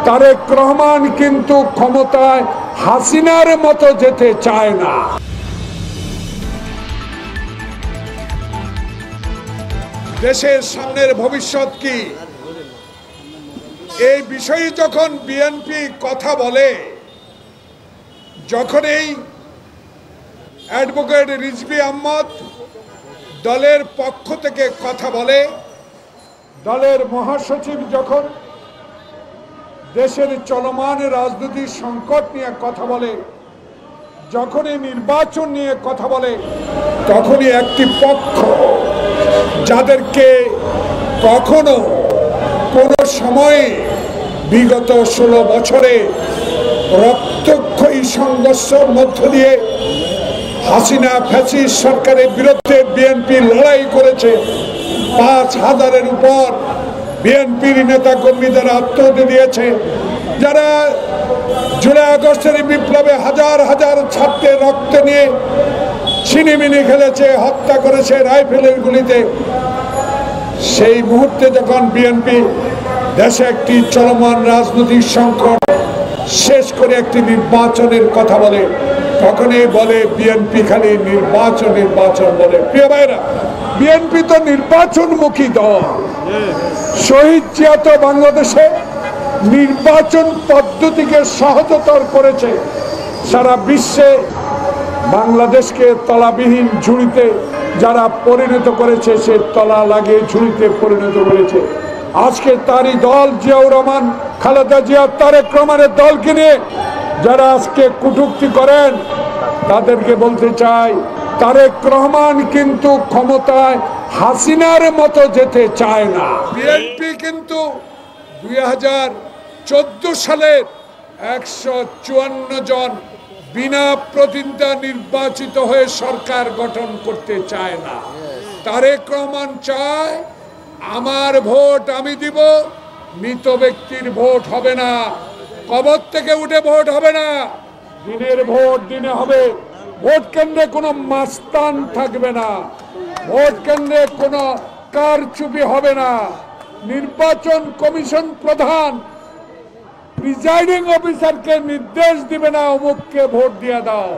তারেক রহমান কিন্তু ক্ষমতায় হাসিনার মতো যেতে চায় না। দেশের সামনের ভবিষ্যৎ কি এই বিষয়ে যখন বিএনপি কথা বলে, যখন এই অ্যাডভোকেট রিজভী আহমদ দলের পক্ষ থেকে কথা বলে, দলের মহাসচিব যখন দেশের চলমান রাজনৈতিক সংকট নিয়ে কথা বলে, যখনই নির্বাচন নিয়ে কথা বলে, তখনই একটি পক্ষ যাদেরকে কখনো কোনো সময়ে বিগত 16 বছরে রক্তক্ষয়ী সংঘর্ষের মধ্য দিয়ে হাসিনা ফ্যাসিস্ট সরকারের বিরুদ্ধে বিএনপি লড়াই করেছে। 5000-এর উপর বিএনপির নেতা কর্মীদের আত্মহত্যা দিয়েছে, যারা জুলাই আগস্টের বিপ্লবে হাজার হাজার ছাত্রের রক্ত নিয়ে ছিনিমিনি খেলেছে, হত্যা করেছে রাইফেলের গুলিতে। সেই মুহূর্তে যখন বিএনপি দেশে একটি চলমান রাজনৈতিক সংকট শেষ করে একটি নির্বাচনের কথা বলে, তখনই বলে বিএনপি খালি নির্বাচন বলে। প্রিয় ভাইরা, বিএনপি তো নির্বাচনমুখী দল। শহীদ জিয়া তো বাংলাদেশে নির্বাচন পদ্ধতিকে সহজতর করেছে। সারা বিশ্বে বাংলাদেশকে তলাবিহীন ঝুড়িতে যারা পরিণত করেছে, সে তলা লাগিয়ে ঝুড়িতে পরিণত করেছে। আজকে তারই দল জিয়াউর রহমান, খালেদা জিয়া, তারেক রহমানের দলকে নিয়ে যারা আজকে কটূক্তি করেন, তাদেরকে বলতে চাই, তারেক রহমান কিন্তু ক্ষমতায় হাসিনার মতো যেতে চায় না। বিএনপি কিন্তু 2014 সালের 154 জন বিনা প্রতিদ্বন্দ্বিতা নির্বাচিত হয়ে সরকার গঠন করতে চায় না। তারেক রহমান চায় আমার ভোট আমি দিব, মৃত ব্যক্তির ভোট হবে না, কবর থেকে উঠে ভোট হবে না, দিনের ভোট দিনে হবে। ভোট কেন্দ্রে কোনো মাস্তান থাকবে না, ভোট কেন্দ্রে কোনো কারচুপি হবে না। নির্বাচন কমিশন প্রধান প্রিজাইডিং অফিসারকে নির্দেশ দিবে না অমুককে ভোট দিয়ে দাও,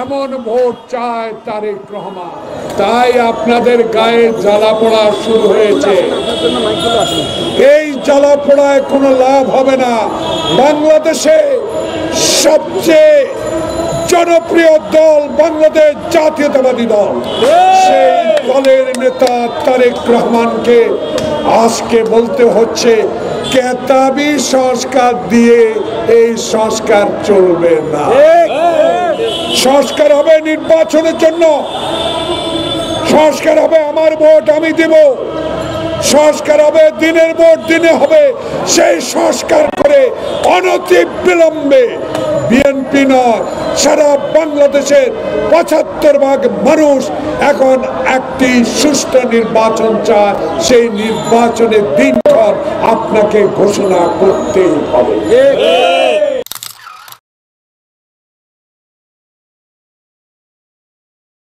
এমন ভোট চায় তারেক রহমান। তাই আপনাদের গায়ে জ্বালা পোড়া শুরু হয়েছে। এই জ্বালা পোড়ায় কোনো লাভ হবে না। বাংলাদেশে সবচেয়ে জনপ্রিয় দল বাংলাদেশ জাতীয়তাবাদী দল, সেই দলের নেতা তারেক রহমানকে আজকে বলতে হচ্ছে কেতাবি সংস্কার দিয়ে এই সংস্কার চলবে না। সংস্কার হবে নির্বাচনের জন্য, সংস্কার হবে আমার ভোট আমি দিব, সংস্কার হবে দিনের ভোট দিনে হবে। সেই সংস্কার করে অনতিবিলম্বে বিএনপি নয়, সারা বাংলাদেশের 75% মানুষ এখন একটি সুষ্ঠু নির্বাচন চায়। সেই নির্বাচনের দিনক্ষণ আপনাকে ঘোষণা করতেই হবে।